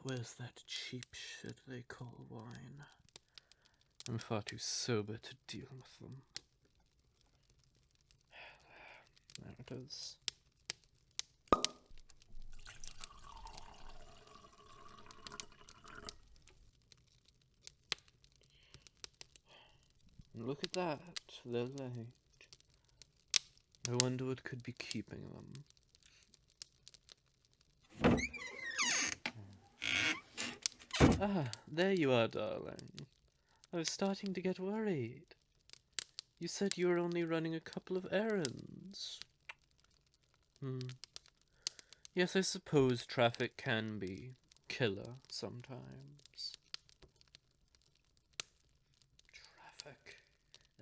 Where's that cheap shit they call wine? I'm far too sober to deal with them. There it is. Look at that, they're late. I wonder what could be keeping them. Ah, there you are, darling. I was starting to get worried. You said you were only running a couple of errands. Yes, I suppose traffic can be killer sometimes. Traffic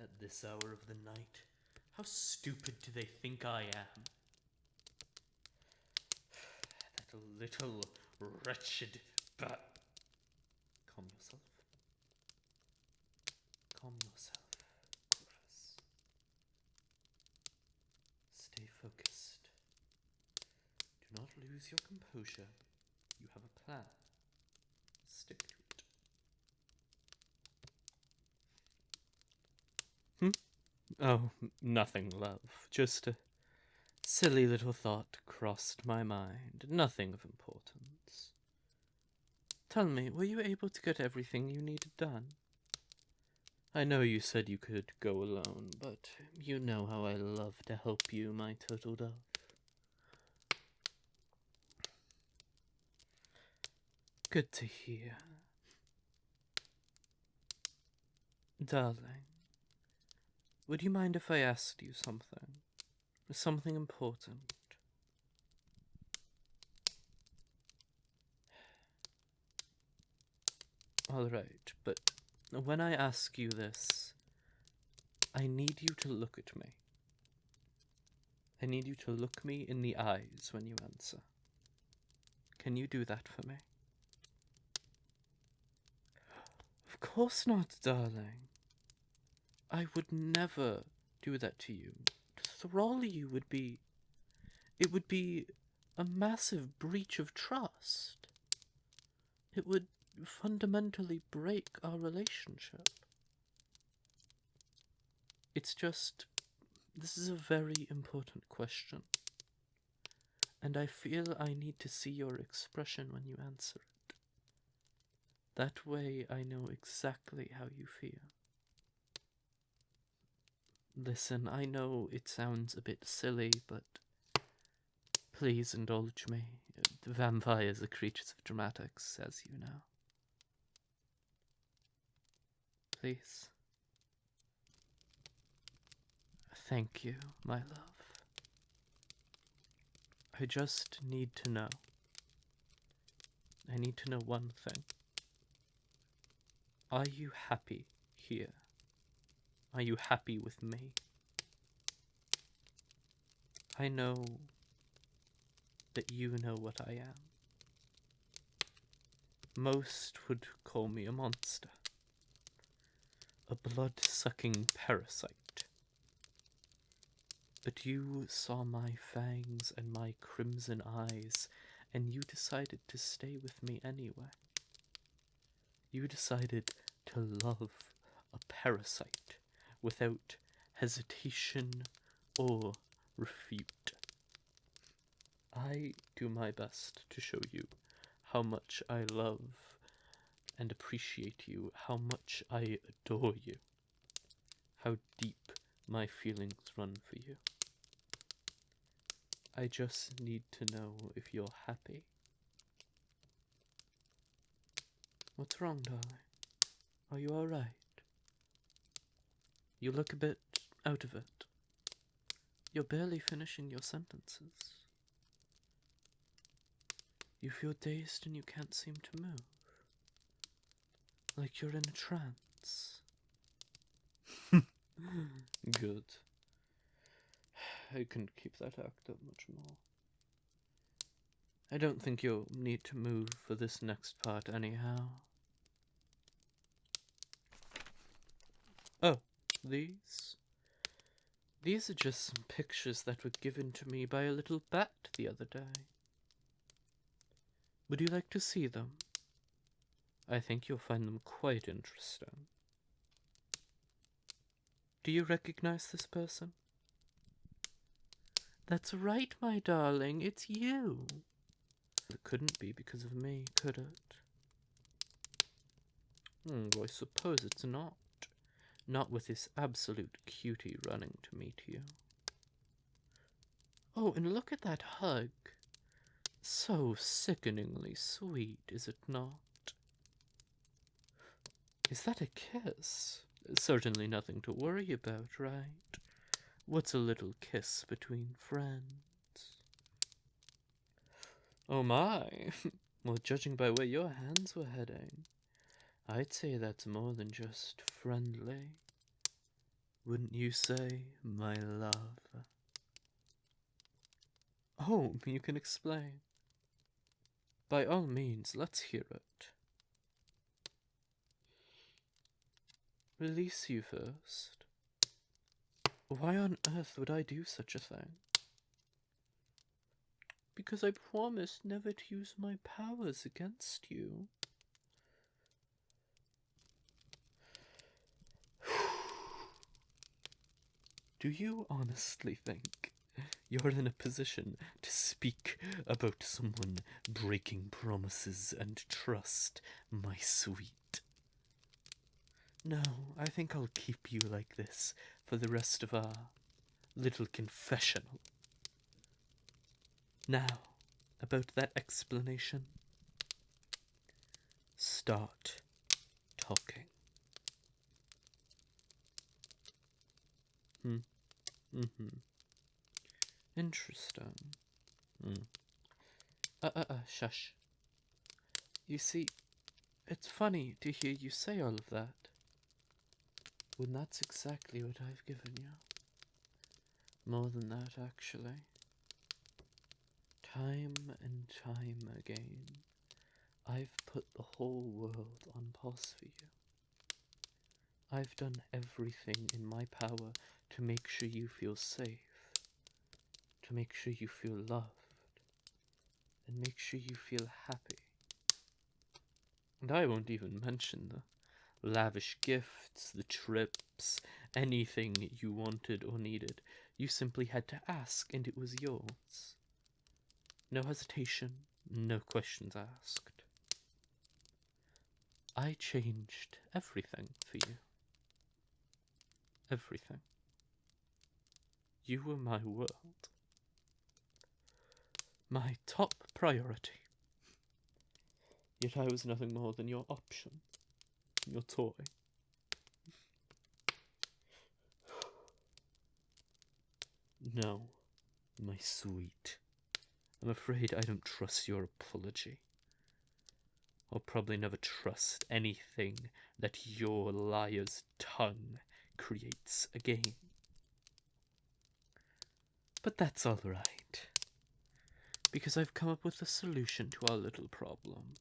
at this hour of the night? How stupid do they think I am? That little wretched but... Calm yourself. Calm yourself, Corvus. Stay focused. Do not lose your composure. You have a plan. Stick to it. Oh, nothing, love. Just a silly little thought crossed my mind. Nothing of importance. Tell me, were you able to get everything you needed done? I know you said you could go alone, but you know how I love to help you, my turtle dove. Good to hear. Darling, would you mind if I asked you something? Something important? Alright, but when I ask you this, I need you to look at me. I need you to look me in the eyes when you answer. Can you do that for me? Of course not, darling. I would never do that to you. To thrall you would be... It would be a massive breach of trust. It would fundamentally break our relationship. It's just... This is a very important question. And I feel I need to see your expression when you answer it. That way I know exactly how you feel. Listen, I know it sounds a bit silly, but please indulge me. The vampires are creatures of dramatics, as you know. Please. Thank you, my love. I just need to know. I need to know one thing. Are you happy here? Are you happy with me? I know that you know what I am. Most would call me a monster. A blood-sucking parasite. But you saw my fangs and my crimson eyes, and you decided to stay with me anyway. You decided to love a parasite without hesitation or refute. I do my best to show you how much I love and appreciate you, how much I adore you, how deep my feelings run for you. I just need to know if you're happy. What's wrong, darling? Are you alright? You look a bit out of it. You're barely finishing your sentences. You feel dazed and you can't seem to move. Like you're in a trance. Good. I couldn't keep that act up much more. I don't think you'll need to move for this next part anyhow. Oh, these? These are just some pictures that were given to me by a little bat the other day. Would you like to see them? I think you'll find them quite interesting. Do you recognize this person? That's right, my darling, it's you. It couldn't be because of me, could it? Well, I suppose it's not. Not with this absolute cutie running to meet you. Oh, and look at that hug. So sickeningly sweet, is it not? Is that a kiss? Certainly nothing to worry about, right? What's a little kiss between friends? Oh my! Well, judging by where your hands were heading, I'd say that's more than just friendly. Wouldn't you say, my love? Oh, you can explain. By all means, let's hear it. Release you first. Why on earth would I do such a thing? Because I promised never to use my powers against you. Do you honestly think you're in a position to speak about someone breaking promises and trust, my sweet? No, I think I'll keep you like this for the rest of our little confessional. Now, about that explanation. Start talking. Interesting. Shush. You see, it's funny to hear you say all of that, when that's exactly what I've given you. More than that, actually. Time and time again, I've put the whole world on pause for you. I've done everything in my power to make sure you feel safe, to make sure you feel loved, and make sure you feel happy. And I won't even mention the lavish gifts, the trips, anything you wanted or needed. You simply had to ask, and it was yours. No hesitation, no questions asked. I changed everything for you. Everything. You were my world. My top priority. Yet I was nothing more than your option. Your toy. No, my sweet. I'm afraid I don't trust your apology. I'll probably never trust anything that your liar's tongue creates again. But that's all right, because I've come up with a solution to our little problem.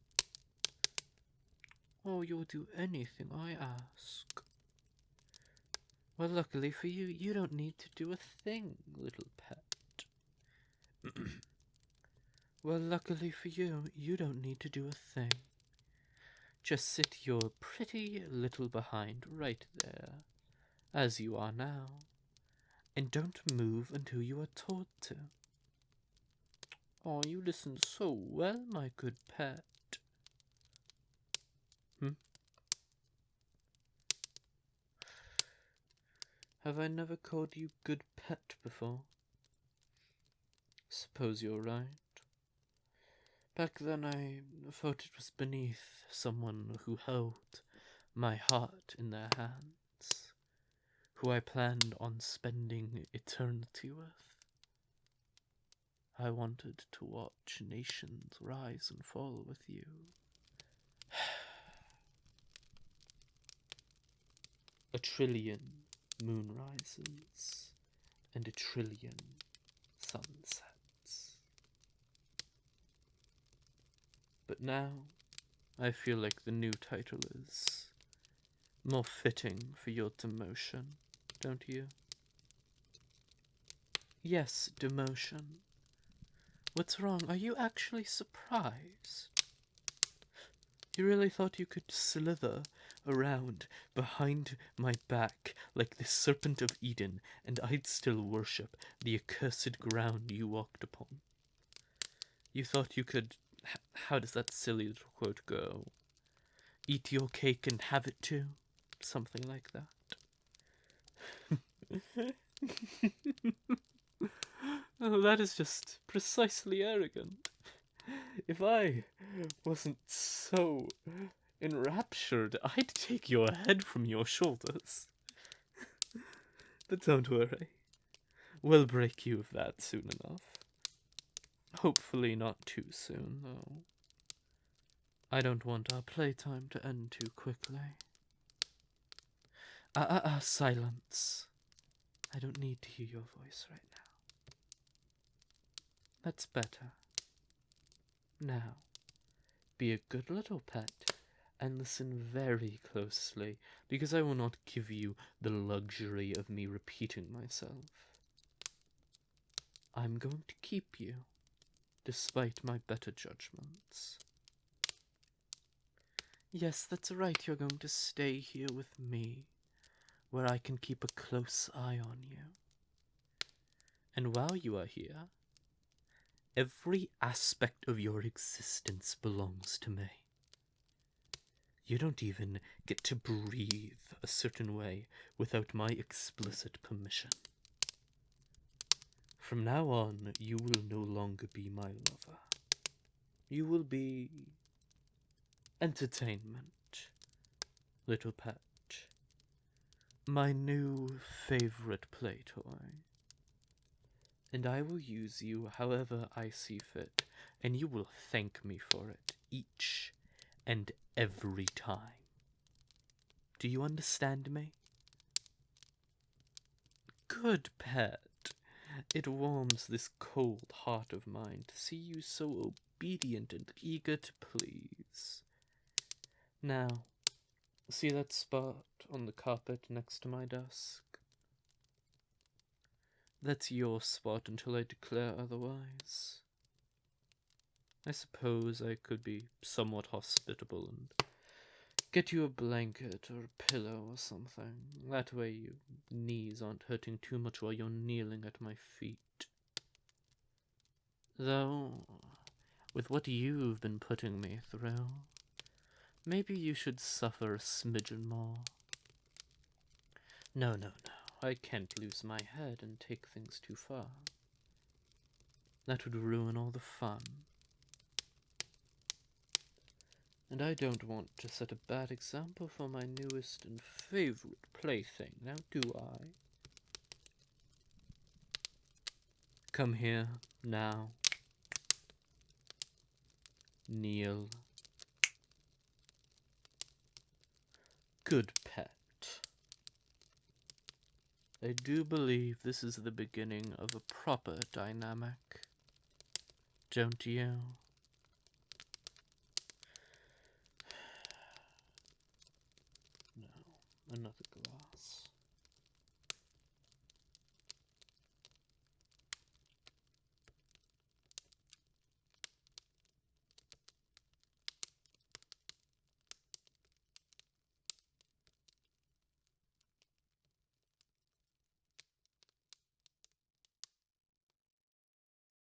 Oh, you'll do anything I ask. Well, luckily for you, you don't need to do a thing, little pet. Well, luckily for you, you don't need to do a thing. Just sit your pretty little behind right there, as you are now, and don't move until you are told to. Oh, you listen so well, my good pet. Have I never called you good pet before? Suppose you're right. Back then I thought it was beneath someone who held my heart in their hands, who I planned on spending eternity with. I wanted to watch nations rise and fall with you. A trillion moonrises and a trillion sunsets. But now, I feel like the new title is more fitting for your demotion, don't you? Yes, demotion. What's wrong? Are you actually surprised? You really thought you could slither around behind my back like the serpent of Eden, and I'd still worship the accursed ground you walked upon? You thought you could. How does that silly little quote go? Eat your cake and have it too? Something like that. Oh, that is just precisely arrogant. If I wasn't so enraptured, I'd take your head from your shoulders. But don't worry. We'll break you of that soon enough. Hopefully not too soon, though. I don't want our playtime to end too quickly. Silence. I don't need to hear your voice right now. That's better. Now, be a good little pet and listen very closely, because I will not give you the luxury of me repeating myself. I'm going to keep you, despite my better judgments. Yes, that's right, you're going to stay here with me, where I can keep a close eye on you. And while you are here, every aspect of your existence belongs to me. You don't even get to breathe a certain way without my explicit permission. From now on, you will no longer be my lover. You will be entertainment, little pet. My new favorite play toy. And I will use you however I see fit, and you will thank me for it each and every time. Do you understand me? Good pet. It warms this cold heart of mine to see you so obedient and eager to please. Now, see that spot on the carpet next to my desk? That's your spot until I declare otherwise. I suppose I could be somewhat hospitable and get you a blanket or a pillow or something. That way your knees aren't hurting too much while you're kneeling at my feet. Though, with what you've been putting me through, maybe you should suffer a smidgen more. No. I can't lose my head and take things too far. That would ruin all the fun. And I don't want to set a bad example for my newest and favorite plaything, now do I? Come here, now. Kneel. Good pet. I do believe this is the beginning of a proper dynamic. Don't you? No, another glass.